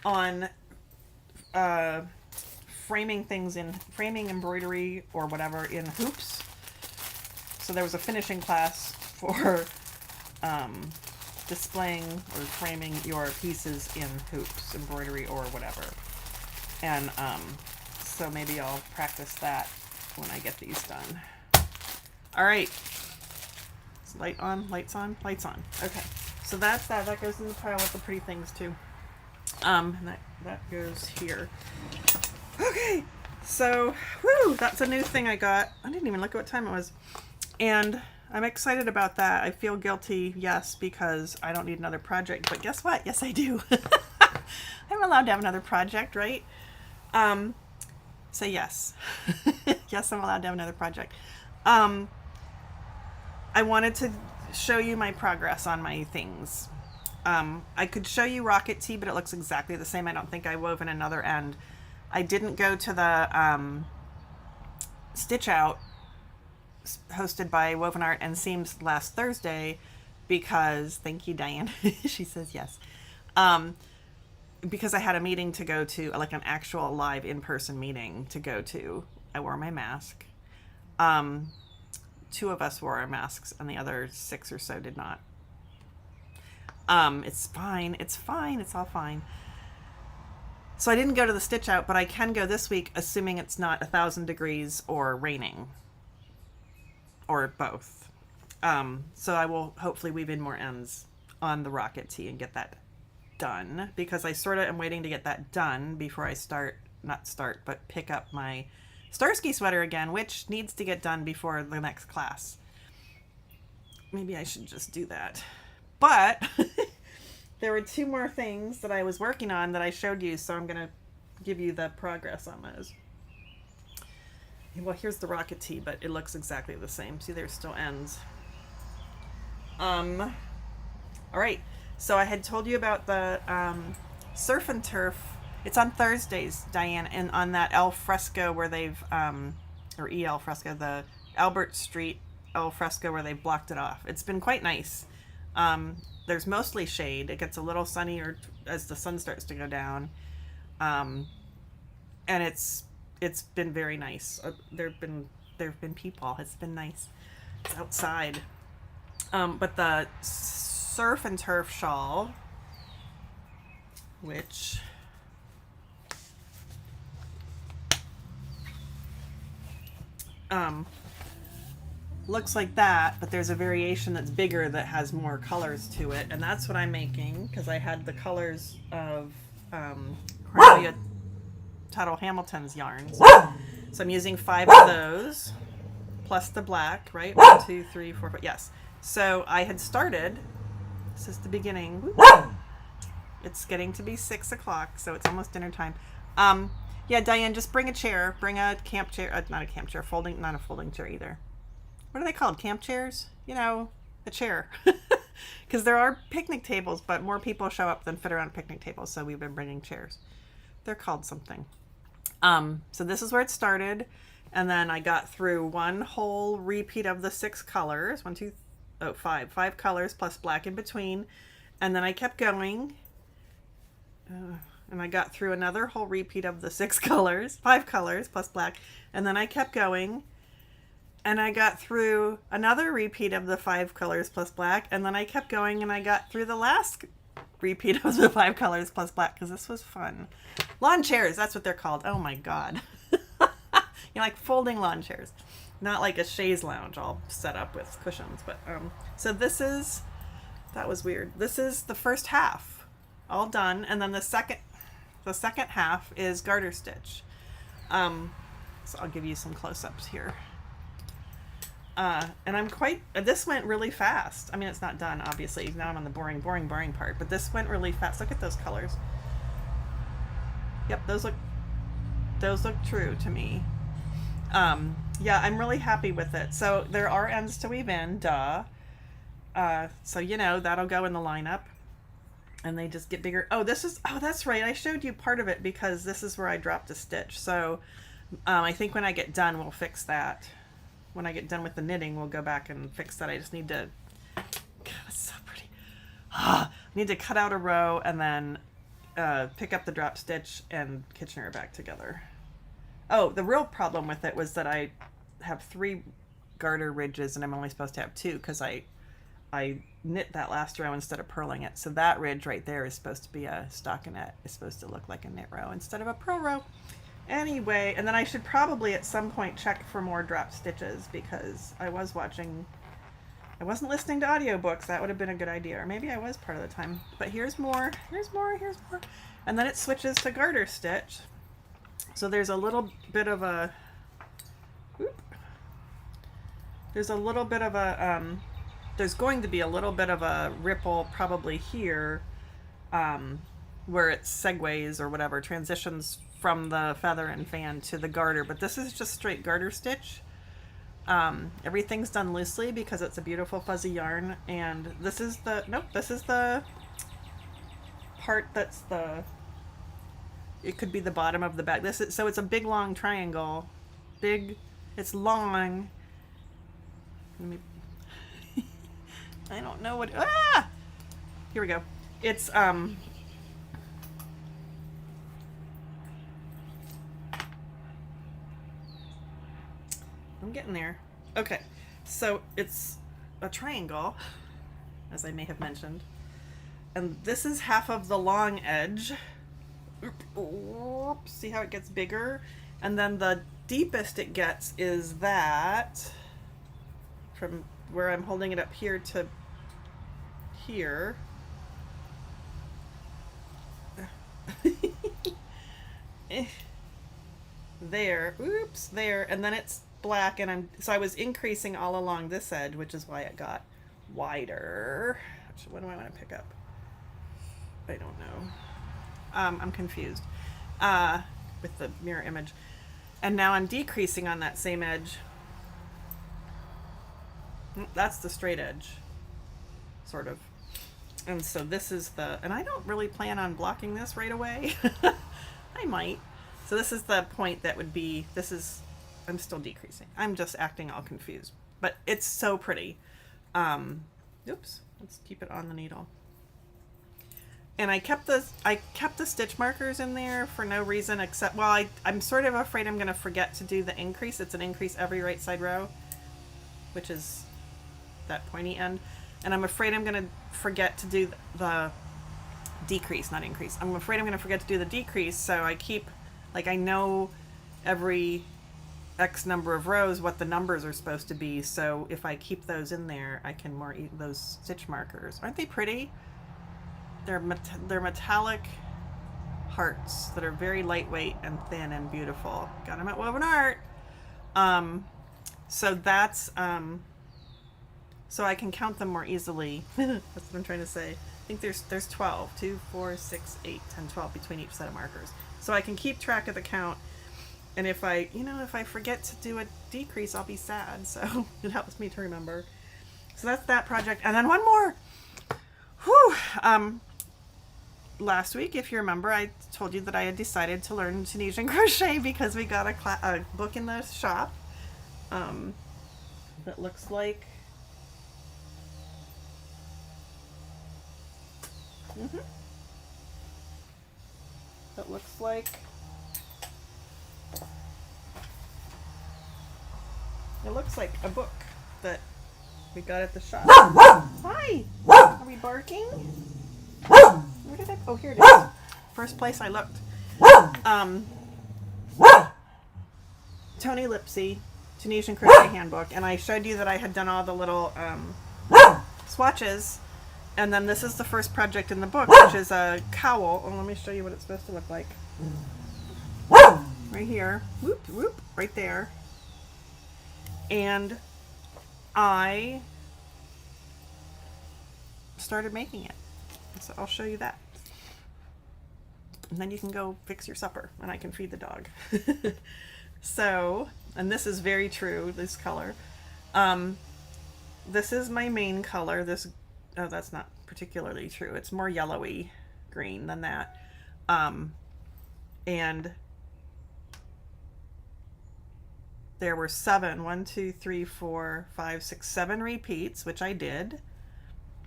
On framing embroidery or whatever in hoops. So there was a finishing class for displaying or framing your pieces in hoops, embroidery or whatever. And so maybe I'll practice that when I get these done. All right. Is light on? Lights on? Lights on. Okay. So that's that. That goes in the pile with the pretty things too. And that goes here. Okay. So, whoo, that's a new thing I got. I didn't even look at what time it was. And I'm excited about that. I feel guilty, yes, because I don't need another project. But guess what? Yes, I do. I'm allowed to have another project, right? Say yes. Yes, I'm allowed to have another project. I wanted to show you my progress on my things. I could show you Rocket Tee, but it looks exactly the same. I don't think I wove in another end. I didn't go to the Stitch Out hosted by Woven Art and Seams last Thursday because, thank you, Diane. She says yes. Because I had a meeting to go to, like an actual live in-person meeting to go to. I wore my mask. 2 of us wore our masks and the other 6 or so did not. It's fine. It's fine. It's all fine. So I didn't go to the Stitch Out, but I can go this week, assuming it's not 1,000 degrees or raining. Or both. So I will hopefully weave in more ends on the Rocket Tee and get that done, because I sort of am waiting to get that done before I pick up my Starsky sweater again, which needs to get done before the next class. Maybe I should just do that. But there were 2 more things that I was working on that I showed you, so I'm going to give you the progress on those. Well, here's the Rocket Tee, but it looks exactly the same. See, there's still ends. All right. So I had told you about the Surf and Turf. It's on Thursdays, Diane, and on that El Fresco where they've, or EL Fresco, the Albert Street El Fresco where they've blocked it off. It's been quite nice. There's mostly shade. It gets a little sunnier as the sun starts to go down. And it's been very nice. There've been people. It's been nice. It's outside. But the Surf and Turf shawl, which looks like that, but there's a variation that's bigger that has more colors to it, and that's what I'm making because I had the colors of Cornelia Tuttle Hamilton's yarns. So I'm using 5 of those plus the black, right? 1, 2, 3, 4, 5. Yes. So I had started. This is the beginning. It's getting to be 6 o'clock, so it's almost dinner time. Yeah, Diane, just bring a chair. Bring a camp chair. Not a camp chair. Not a folding chair either. What are they called? Camp chairs? You know, a chair. Because there are picnic tables, but more people show up than fit around picnic tables, so we've been bringing chairs. They're called something. So this is where it started, and then I got through one whole repeat of the 6 colors. 5 colors plus black in between, and then I kept going. And I got through another whole repeat of the 6 colors, 5 colors plus black, and then I kept going, and I got through another repeat of the 5 colors plus black, and then I kept going, and I got through the last repeat of the 5 colors plus black, because this was fun. Lawn chairs, that's what they're called. Oh my god. Like folding lawn chairs, not like a chaise lounge all set up with cushions. But so that was weird. This is the first half all done, and then the second half is garter stitch. So I'll give you some close-ups here. And this went really fast. I mean, it's not done, obviously. Now I'm on the boring part, but this went really fast. Look at those colors. Yep, those look true to me. Yeah, I'm really happy with it. So there are ends to weave in, duh. So, that'll go in the lineup. And they just get bigger. Oh, that's right. I showed you part of it because this is where I dropped a stitch. So I think when I get done, we'll fix that. When I get done with the knitting, we'll go back and fix that. I just need to, God, it's so pretty. I need to cut out a row and then pick up the drop stitch and Kitchener back together. Oh, the real problem with it was that I have 3 garter ridges and I'm only supposed to have 2 because I knit that last row instead of purling it. So that ridge right there is supposed to be a stockinette. It's supposed to look like a knit row instead of a purl row. Anyway, and then I should probably at some point check for more drop stitches because I wasn't listening to audiobooks. That would have been a good idea. Or maybe I was part of the time. But here's more. And then it switches to garter stitch. So there's a little bit of a there's going to be a little bit of a ripple probably here where it segues or whatever, transitions from the feather and fan to the garter, but this is just straight garter stitch. Everything's done loosely because it's a beautiful fuzzy yarn, and this is the part that's it could be the bottom of the bag. So it's a big long triangle. It's long. I don't know what. Here we go. It's I'm getting there. Okay, so it's a triangle, as I may have mentioned, and this is half of the long edge. Oops, see how it gets bigger, and then the deepest it gets is that from where I'm holding it up here to here. There, oops, there, and then it's black, and I was increasing all along this edge, which is why it got wider. What do I want to pick up? I don't know. I'm confused with the mirror image. And now I'm decreasing on that same edge. That's the straight edge, sort of. And so this is and I don't really plan on blocking this right away. I might. So this is the point that would be, I'm still decreasing. I'm just acting all confused. But it's so pretty. Oops, let's keep it on the needle. And I kept the stitch markers in there for no reason except, well, I'm sort of afraid I'm going to forget to do the increase. It's an increase every right side row, which is that pointy end. And I'm afraid I'm going to forget to do the decrease, not increase. I'm afraid I'm going to forget to do the decrease, so I keep, I know every X number of rows what the numbers are supposed to be. So if I keep those in there, I can those stitch markers. Aren't they pretty? They're metallic hearts that are very lightweight and thin and beautiful. Got them at Woven Art. So that's so I can count them more easily. That's what I'm trying to say. I think there's 12, 2, 4, 6, 8, 10, 12 between each set of markers. So I can keep track of the count. And if I forget to do a decrease, I'll be sad. So it helps me to remember. So that's that project. And then one more. Whew. Last week, if you remember, I told you that I had decided to learn Tunisian crochet because we got a book in the shop that looks like that looks like a book that we got at the shop. Hi! Are we barking? Where did I? Oh, here it is. First place I looked. Tony Lipsy, Tunisian Crochet Handbook, and I showed you that I had done all the little swatches, and then this is the first project in the book, which is a cowl. Oh, let me show you what it's supposed to look like. Right here. Whoop, whoop, right there. And I started making it. So I'll show you that. And then you can go fix your supper and I can feed the dog. So, and this is very true, this color. This is my main color. Oh, that's not particularly true. It's more yellowy green than that. And there were 7 repeats, which I did.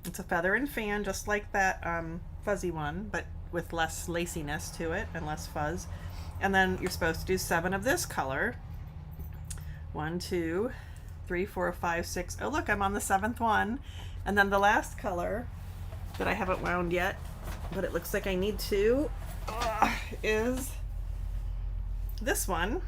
It's a feather and fan, just like that fuzzy one, but with less laciness to it and less fuzz. And then you're supposed to do 7 of this color. 1, 2, 3, 4, 5, 6. Oh, look, I'm on the 7th one. And then the last color that I haven't wound yet, but it looks like I need to, is this one.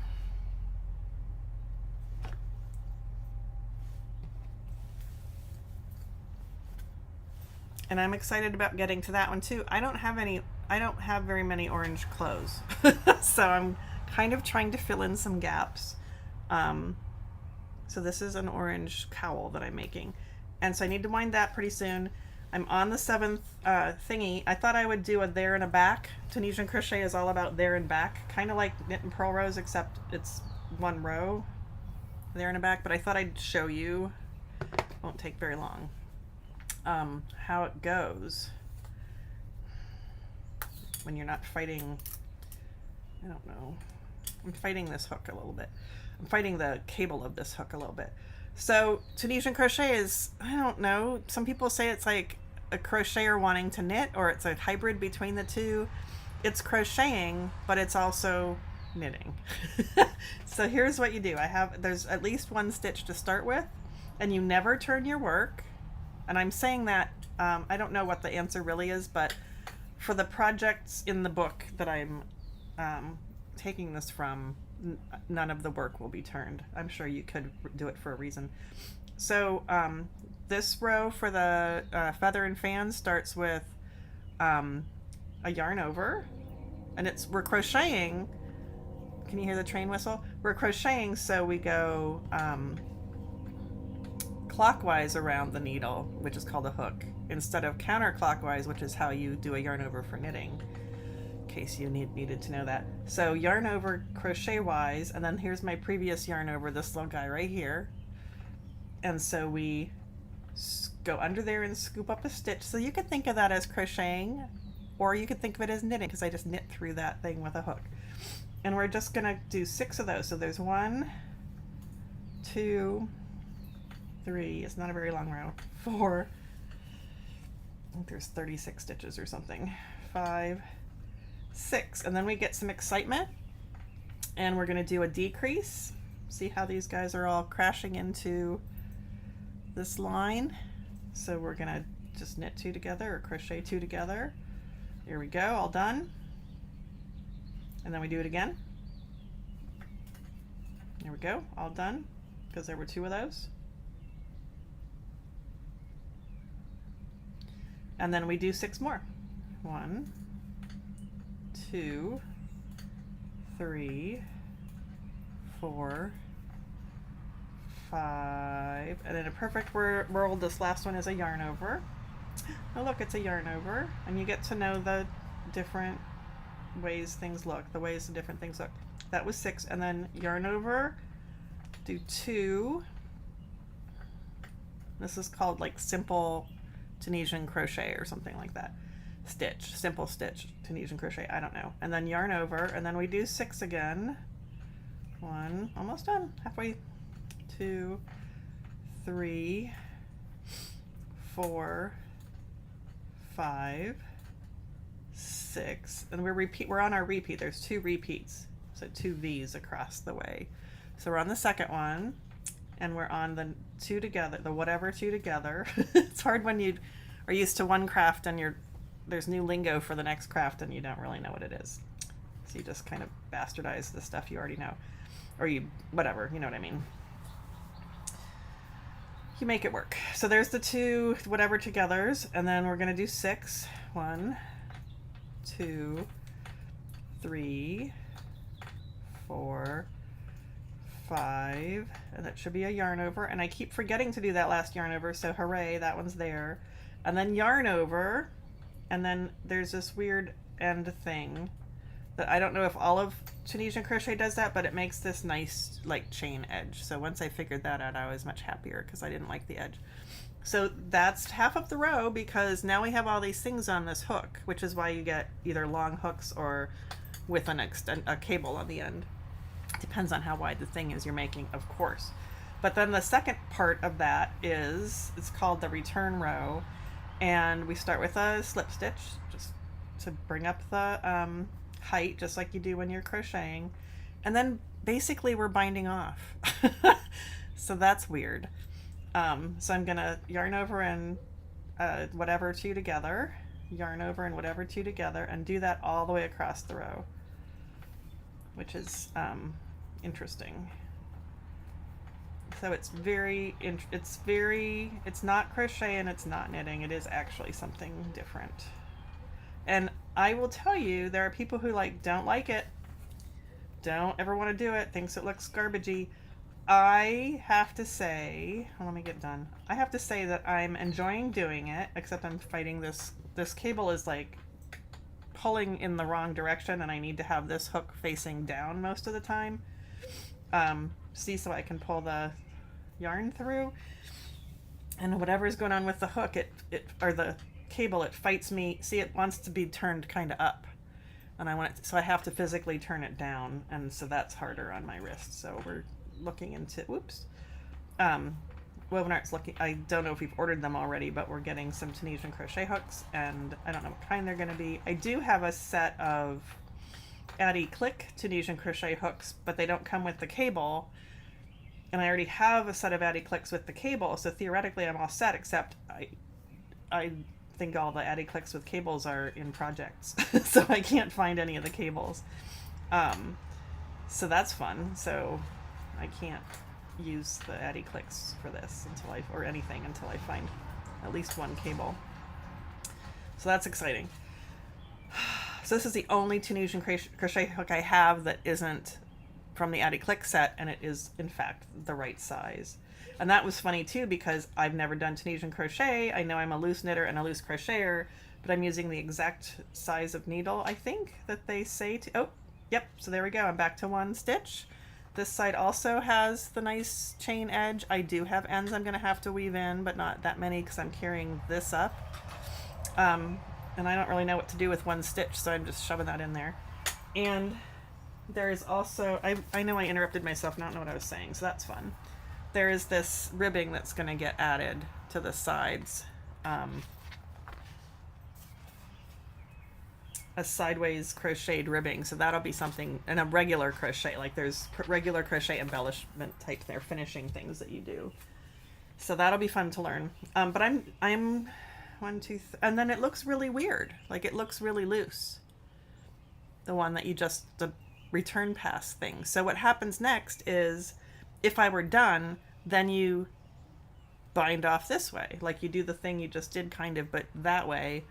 And I'm excited about getting to that one too. I don't have very many orange clothes. So I'm kind of trying to fill in some gaps. So this is an orange cowl that I'm making. And so I need to wind that pretty soon. I'm on the 7th thingy. I thought I would do a there and a back. Tunisian crochet is all about there and back. Kind of like knit and purl rows, except it's one row there and a back. But I thought I'd show you. Won't take very long. How it goes when you're not fighting. I don't know. I'm fighting this hook a little bit. I'm fighting the cable of this hook a little bit. So Tunisian crochet is, I don't know, some people say it's like a crocheter wanting to knit, or it's a hybrid between the two. It's crocheting, but it's also knitting. So here's what you do. There's at least one stitch to start with, and you never turn your work. And I'm saying that, I don't know what the answer really is, but for the projects in the book that I'm taking this from, none of the work will be turned. I'm sure you could do it for a reason. So this row for the feather and fan starts with a yarn over, and we're crocheting. Can you hear the train whistle? We're crocheting, so we go clockwise around the needle, which is called a hook, instead of counterclockwise, which is how you do a yarn over for knitting, in case you needed to know that. So yarn over crochet wise, and then here's my previous yarn over, this little guy right here. And so we go under there and scoop up a stitch. So you could think of that as crocheting, or you could think of it as knitting, because I just knit through that thing with a hook. And we're just gonna do 6 of those. So there's 1, 2, 3, it's not a very long row, 4, I think there's 36 stitches or something, 5, 6, and then we get some excitement, and we're going to do a decrease. See how these guys are all crashing into this line? So we're going to just knit 2 together, or crochet 2 together. Here we go, all done. And then we do it again. There we go, all done, because there were 2 of those. And then we do 6 more. 1, 2, 3, 4, 5, and in a perfect world, this last one is a yarn over. Oh look, it's a yarn over, and you get to know the different ways things look, the ways the different things look. That was 6, and then yarn over, do 2. This is called like simple Tunisian crochet or something like that. Stitch, simple stitch, Tunisian crochet, I don't know. And then yarn over, and then we do 6 again. 1, almost done, halfway. 2, 3, 4, 5, 6, and we're on our repeat. There's 2 repeats, so 2 V's across the way. So we're on the second one, and we're on the 2 together, the whatever 2 together. It's hard when you are used to one craft and there's new lingo for the next craft and you don't really know what it is. So you just kind of bastardize the stuff you already know, or whatever, you know what I mean. You make it work. So there's the 2 whatever togethers, and then we're going to do 6. 1, 2, 3, 4, 5, and that should be a yarn over, and I keep forgetting to do that last yarn over, so hooray, that one's there. And then yarn over, and then there's this weird end thing that I don't know if all of Tunisian crochet does that, but it makes this nice like chain edge. So once I figured that out, I was much happier because I didn't like the edge. So that's half of the row, because now we have all these things on this hook, which is why you get either long hooks or with a cable on the end. Depends on how wide the thing is you're making, of course. But then the second part of that it's called the return row, and we start with a slip stitch just to bring up the height, just like you do when you're crocheting, and then basically we're binding off. So that's weird. So I'm gonna yarn over and whatever 2 together, yarn over and whatever 2 together, and do that all the way across the row, which is interesting. So it's not crochet and it's not knitting. It is actually something different. And I will tell you, there are people who don't like it, don't ever want to do it, thinks it looks garbagey. I have to say, let me get done. I have to say that I'm enjoying doing it, except I'm fighting this cable is like pulling in the wrong direction, and I need to have this hook facing down most of the time. See, so I can pull the yarn through, and whatever's going on with the hook, or the cable, it fights me. See, it wants to be turned kind of up, and I want it, so I have to physically turn it down, and so that's harder on my wrist. So we're looking into, whoops, Woven Art's looking, I don't know if we've ordered them already, but we're getting some Tunisian crochet hooks, and I don't know what kind they're going to be. I do have a set of Addy Click Tunisian crochet hooks, but they don't come with the cable, and I already have a set of Addy Clicks with the cable, so theoretically I'm all set, except I think all the Addy Clicks with cables are in projects, so I can't find any of the cables. So that's fun. So I can't use the Addy Clicks for this or anything until I find at least one cable. So that's exciting. So this is the only Tunisian crochet hook I have that isn't from the Addy Click set, and it is in fact the right size. And that was funny too, because I've never done Tunisian crochet. I know I'm a loose knitter and a loose crocheter, but I'm using the exact size of needle, I think, that they say to, oh, yep, so there we go, I'm back to 1 stitch. This side also has the nice chain edge. I do have ends I'm gonna have to weave in, but not that many because I'm carrying this up. And I don't really know what to do with 1 stitch, so I'm just shoving that in there. And there is also, I know I interrupted myself, and I don't know what I was saying, so that's fun. There is this ribbing that's going to get added to the sides. A sideways crocheted ribbing, so that'll be something in a regular crochet, like there's regular crochet embellishment type there, finishing things that you do. So that'll be fun to learn. But I'm 1, 2, and then it looks really weird, like it looks really loose. The one that you just, return pass thing. So what happens next is, if I were done, then you bind off this way. Like you do the thing you just did kind of, but that way,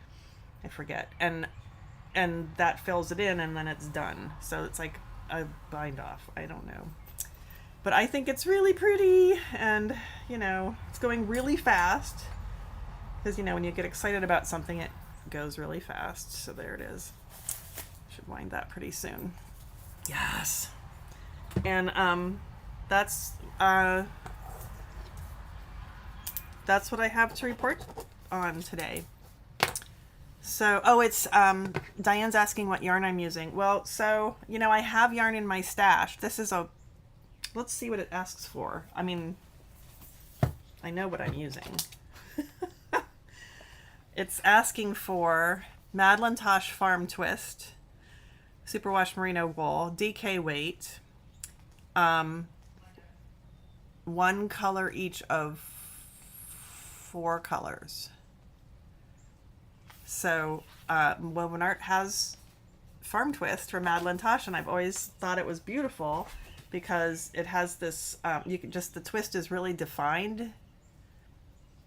I forget. And that fills it in and then it's done. So it's like a bind off. I don't know. But I think it's really pretty, and, you know, it's going really fast. Because, you know, when you get excited about something, it goes really fast. So there it is. Should wind that pretty soon. Yes. And that's what I have to report on today. So, oh, it's, Diane's asking what yarn I'm using. Well, so, you know, I have yarn in my stash. This is let's see what it asks for. I mean, I know what I'm using. It's asking for Madeline Tosh Farm Twist, Superwash Merino Wool, DK weight, 1 color each of 4 colors. So Woven Art has Farm Twist from Madeline Tosh, and I've always thought it was beautiful because it has this, the twist is really defined.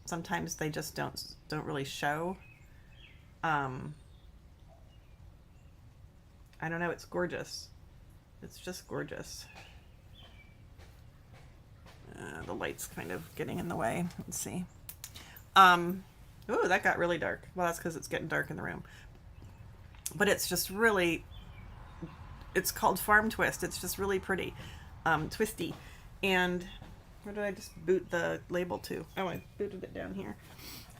Sometimes they just don't really show. I don't know, it's gorgeous. It's just gorgeous. The light's kind of getting in the way. Let's see. Ooh, that got really dark. Well, that's because it's getting dark in the room. But it's just really, it's called Farm Twist. It's just really pretty. Twisty. And where did I just boot the label to? Oh, I booted it down here.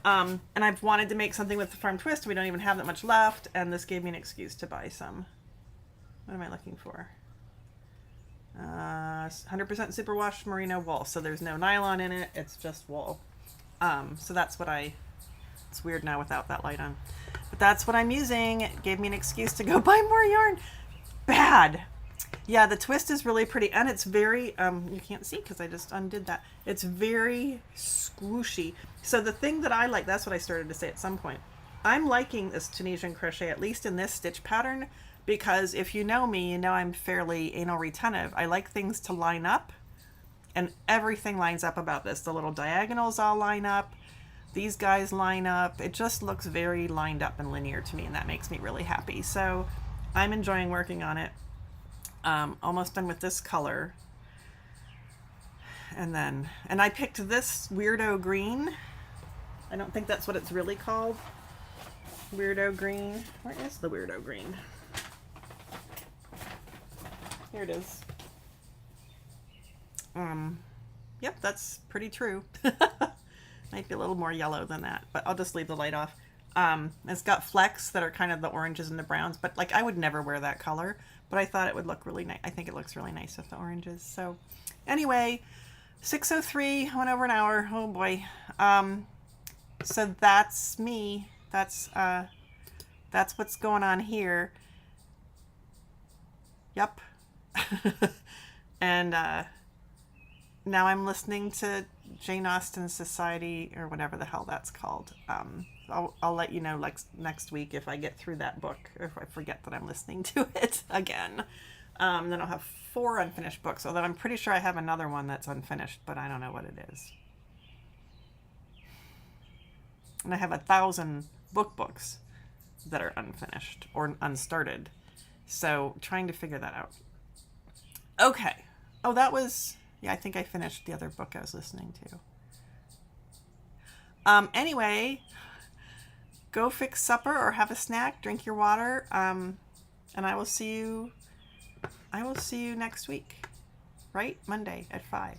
And I've wanted to make something with the Farm Twist. We don't even have that much left. And this gave me an excuse to buy some. What am I looking for? 100% superwash merino wool. So there's no nylon in it. It's just wool. So that's what it's weird now without that light on. But that's what I'm using. It gave me an excuse to go buy more yarn. Bad. Yeah, the twist is really pretty, and it's very, you can't see because I just undid that. It's very squishy. So the thing that I like, that's what I started to say at some point. I'm liking this Tunisian crochet, at least in this stitch pattern, because if you know me, you know I'm fairly anal retentive. I like things to line up, and everything lines up about this. The little diagonals all line up. These guys line up. It just looks very lined up and linear to me, and that makes me really happy. So I'm enjoying working on it. Almost done with this color. And I picked this weirdo green. I don't think that's what it's really called. Weirdo green. Where is the weirdo green? Here it is. Yep, that's pretty true. Might be a little more yellow than that, but I'll just leave the light off. It's got flecks that are kind of the oranges and the browns, but like I would never wear that color, but I thought it would look really nice. I think it looks really nice with the oranges. So anyway, 6:03, went over an hour. Oh boy. So that's me. That's what's going on here. Yep. And now I'm listening to Jane Austen's Society, or whatever the hell that's called. I'll let you know like next week if I get through that book, or if I forget that I'm listening to it again. Then I'll have 4 unfinished books, although I'm pretty sure I have another one that's unfinished, but I don't know what it is. And I have 1,000 books that are unfinished or unstarted. So trying to figure that out. Okay. Oh, that was, yeah, I think I finished the other book I was listening to. Anyway, go fix supper or have a snack, drink your water, and I will see you next week, right? Monday at 5.